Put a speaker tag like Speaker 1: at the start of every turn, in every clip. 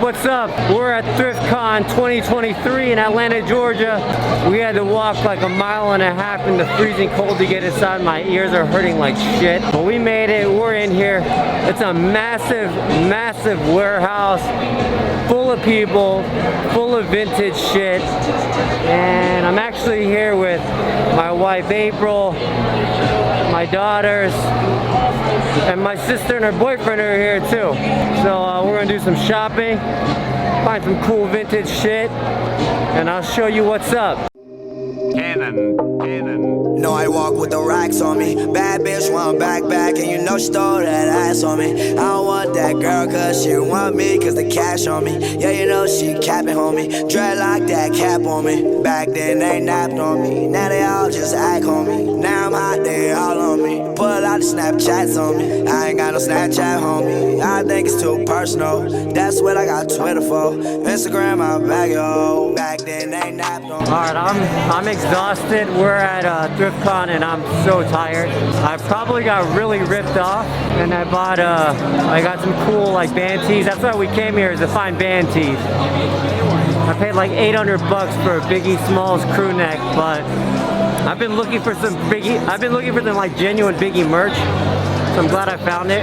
Speaker 1: what's up? We're at ThriftCon 2023 in Atlanta, Georgia. We had to walk like a mile and a half in the freezing cold to get inside. My ears are hurting like shit. But we made it, we're in here. It's a massive, massive warehouse full of people, full of vintage shit. And I'm actually here with my wife April, my daughters, and my sister and her boyfriend are here too. So we're gonna do some shopping, find some cool vintage shit, and I'll show you what's up. Cannon.
Speaker 2: No, I walk with the racks on me. Bad bitch want back, and you know she stole that ass on me. I don't want that girl cause she want me, cause the cash on me. Yeah, you know she capping, homie. Dreadlock that cap on me. Back then they napped on me. Now they all just act on me. Now I'm hot, they all on me. Pull out the Snapchats on me. I ain't got no Snapchat, homie. I think it's too personal. That's what I got Twitter for. Instagram, I bag yo. Back then they napped on me.
Speaker 1: Alright, I'm exhausted. We're at ThriftCon and I'm so tired. I probably got really ripped off, and I got some cool like band tees. That's why we came here, is to find band tees. I paid like 800 bucks for a Biggie Smalls crew neck, but I've been looking for some like genuine Biggie merch. So I'm glad I found it.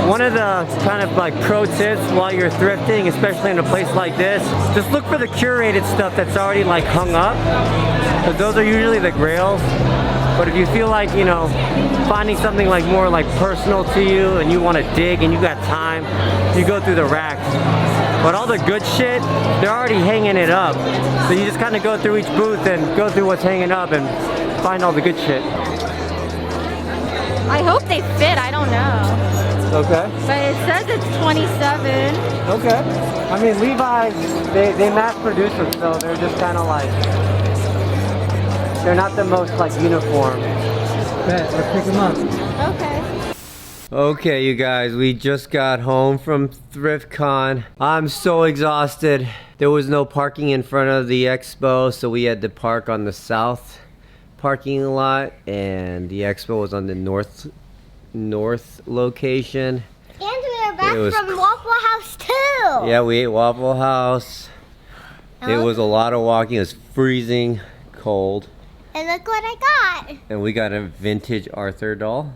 Speaker 1: One of the kind of like pro tips while you're thrifting, especially in a place like this, just look for the curated stuff that's already like hung up, because those are usually the grails. But if you feel like, you know, finding something like more like personal to you and you want to dig and you got time, you go through the racks. But all the good shit, they're already hanging it up. So you just kind of go through each booth and go through what's hanging up and find all the good shit.
Speaker 3: I hope they fit, I don't know.
Speaker 1: Okay.
Speaker 3: But it says it's 27.
Speaker 1: Okay. I mean, Levi's, they mass produce them, so they're just kind of like, they're not the most like uniform. Bet, let's pick them up.
Speaker 3: Okay.
Speaker 1: Okay, you guys, we just got home from ThriftCon. I'm so exhausted. There was no parking in front of the expo, so we had to park on the south parking lot, and the expo was on the north location.
Speaker 4: And we are back from Waffle House too.
Speaker 1: Yeah, we ate Waffle House. It was a lot of walking. It was freezing cold.
Speaker 4: And look what I got.
Speaker 1: And we got a vintage Arthur doll.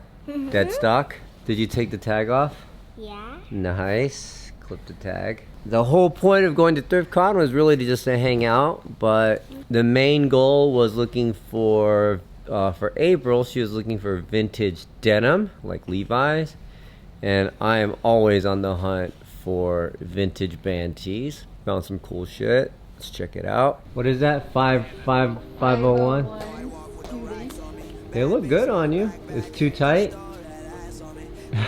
Speaker 1: Dead stock. Did you take the tag off?
Speaker 4: Yeah.
Speaker 1: Nice. Clip the tag. The whole point of going to ThriftCon was really to just to hang out, but the main goal was looking for April, she was looking for vintage denim, like Levi's, and I am always on the hunt for vintage band tees. Found some cool shit. Let's check it out. What is that? 501? They look good on you. It's too tight.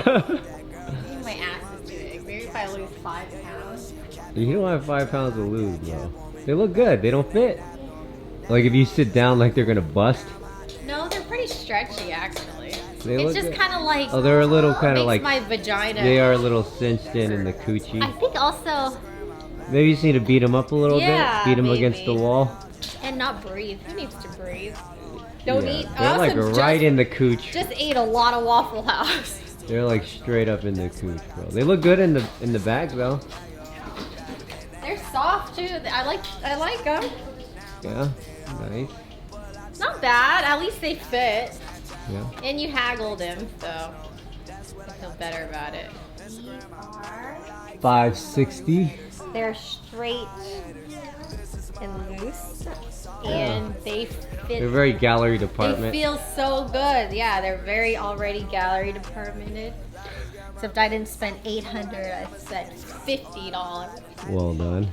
Speaker 3: My ass is too big. Maybe if I lose 5 pounds.
Speaker 1: You don't have 5 pounds to lose, bro. They look good. They don't fit. Like if you sit down, like they're gonna bust.
Speaker 3: No, they're pretty stretchy actually.
Speaker 1: They
Speaker 3: it's
Speaker 1: look
Speaker 3: just
Speaker 1: good.
Speaker 3: kind of like.
Speaker 1: Oh, they're a little kind of like.
Speaker 3: my vagina.
Speaker 1: They are a little cinched in the coochie.
Speaker 3: I think also.
Speaker 1: Maybe you just need to beat them up a little bit. Beat them
Speaker 3: maybe.
Speaker 1: against the wall.
Speaker 3: And not breathe. Who needs to breathe? Don't eat.
Speaker 1: They're like right in the cooch.
Speaker 3: Just ate a lot of Waffle House.
Speaker 1: They're like straight up in the cooch, bro. They look good in the bags though.
Speaker 3: They're soft too. I like them.
Speaker 1: Yeah, nice.
Speaker 3: Not bad. At least they fit.
Speaker 1: Yeah.
Speaker 3: And you haggled them, so I feel better about it. These are
Speaker 1: $560.
Speaker 3: They're straight and loose, and they fit.
Speaker 1: They're very gallery department.
Speaker 3: They feel so good. Yeah, they're very already gallery departmented. Except I didn't spend $800. I spent $50.
Speaker 1: Well done.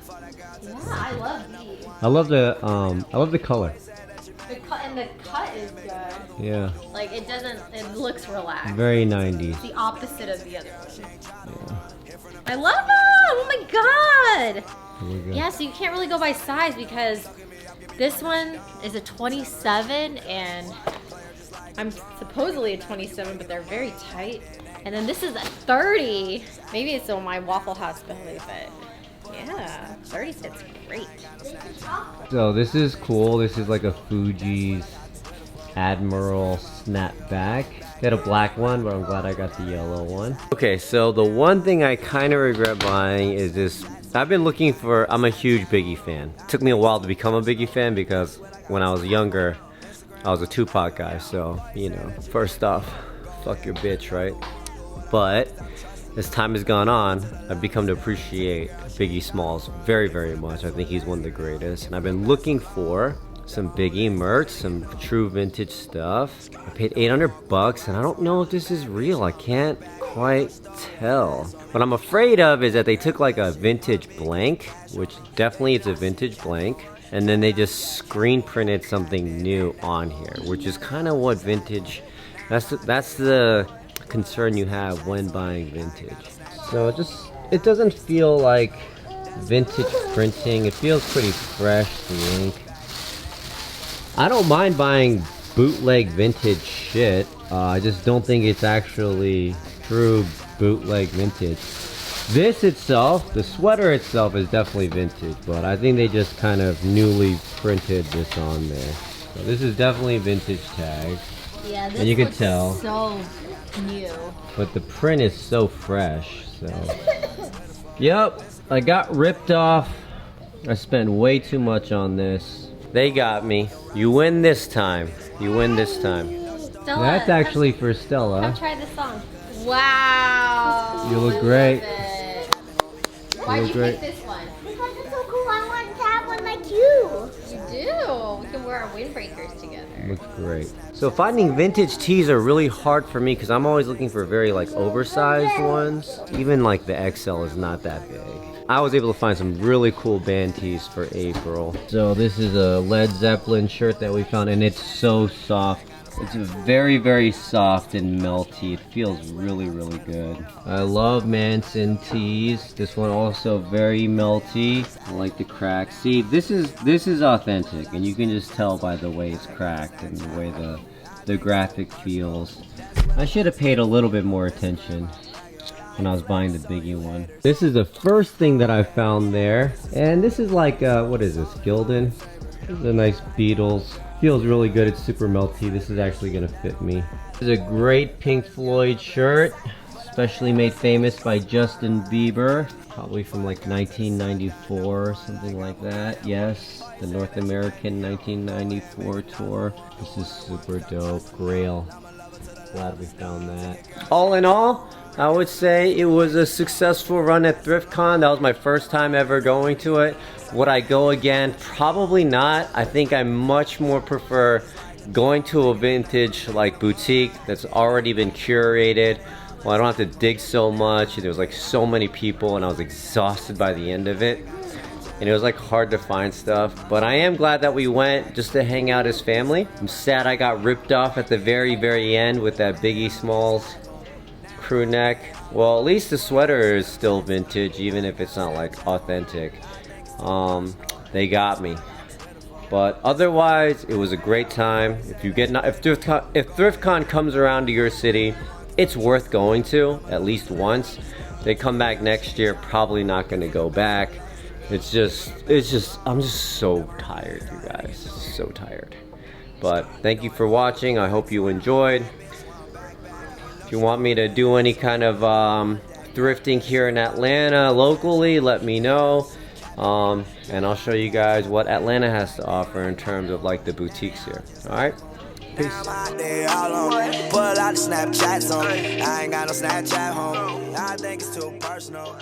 Speaker 3: Yeah, I love these.
Speaker 1: I love the color.
Speaker 3: And the cut is good.
Speaker 1: Yeah.
Speaker 3: Like it looks relaxed.
Speaker 1: Very 90s.
Speaker 3: It's the opposite of the other one.
Speaker 1: Yeah.
Speaker 3: I love them! Oh my god!
Speaker 1: Good.
Speaker 3: Yeah, so you can't really go by size because this one is a 27 and I'm supposedly a 27, but they're very tight. And then this is a 30. Maybe it's on my Waffle House belly, but yeah, 30 fits great.
Speaker 1: So this is cool. This is like a Fuji's Admiral snapback. They had a black one, but I'm glad I got the yellow one. Okay, so the one thing I kind of regret buying is this. I've been looking for, I'm a huge Biggie fan. It took me a while to become a Biggie fan because when I was younger, I was a Tupac guy. So, you know, first off, fuck your bitch, right? But as time has gone on, I've become to appreciate Biggie Smalls very, very much. I think he's one of the greatest. And I've been looking for some Biggie merch, some true vintage stuff. I paid 800 bucks and I don't know if this is real. I can't quite tell. What I'm afraid of is that they took like a vintage blank, which definitely it's a vintage blank, and then they just screen printed something new on here, which is kind of what vintage, that's the concern you have when buying vintage. So it doesn't feel like vintage printing. It feels pretty fresh, the ink. I don't mind buying bootleg vintage shit. I just don't think it's actually true bootleg vintage. This itself, the sweater itself is definitely vintage, but I think they just kind of newly printed this on there. So this is definitely vintage tag.
Speaker 3: Yeah, this
Speaker 1: and you can
Speaker 3: looks
Speaker 1: tell.
Speaker 3: So new.
Speaker 1: But the print is so fresh, so. Yep, I got ripped off. I spent way too much on this. They got me. You win this time. You win this time.
Speaker 3: Stella,
Speaker 1: That's actually for Stella.
Speaker 3: Come try this song. Wow.
Speaker 1: You look great.
Speaker 3: Why'd you
Speaker 1: great.
Speaker 3: pick this one?
Speaker 4: Because it's so cool. I want to have one like you.
Speaker 3: You do. We can wear our windbreakers together.
Speaker 1: Looks great. So finding vintage tees are really hard for me because I'm always looking for very like oversized ones. Even like the XL is not that big. I was able to find some really cool band tees for April. So this is a Led Zeppelin shirt that we found and it's so soft. It's very, very soft and melty. It feels really, really good. I love Manson tees. This one also very melty. I like the crack. See, this is authentic, and you can just tell by the way it's cracked and the way the graphic feels. I should have paid a little bit more attention when I was buying the Biggie one. This is the first thing that I found there, and this is like what is this? Gildan. This is a nice Beatles. Feels really good. It's super melty. This is actually gonna fit me. This is a great Pink Floyd shirt, especially made famous by Justin Bieber, probably from like 1994 or something like that. Yes, the North American 1994 tour. This is super dope. Grail. Glad we found that. All in all, I would say it was a successful run at ThriftCon. That was my first time ever going to it. Would I go again? Probably not. I think I much more prefer going to a vintage like boutique that's already been curated. Well, I don't have to dig so much. There was like so many people and I was exhausted by the end of it. And it was like hard to find stuff. But I am glad that we went just to hang out as family. I'm sad I got ripped off at the very, very end with that Biggie Smalls crew neck. Well, at least the sweater is still vintage, even if it's not like authentic. They got me. But otherwise, it was a great time. If ThriftCon comes around to your city, it's worth going to at least once. If they come back next year, probably not gonna go back. I'm just so tired, you guys, so tired. But thank you for watching. I hope you enjoyed. If you want me to do any kind of thrifting here in Atlanta locally, let me know. And I'll show you guys what Atlanta has to offer in terms of like the boutiques here. Alright? Peace.
Speaker 2: Pull out the Snapchats on me. I ain't got no Snapchat home. I think it's too personal.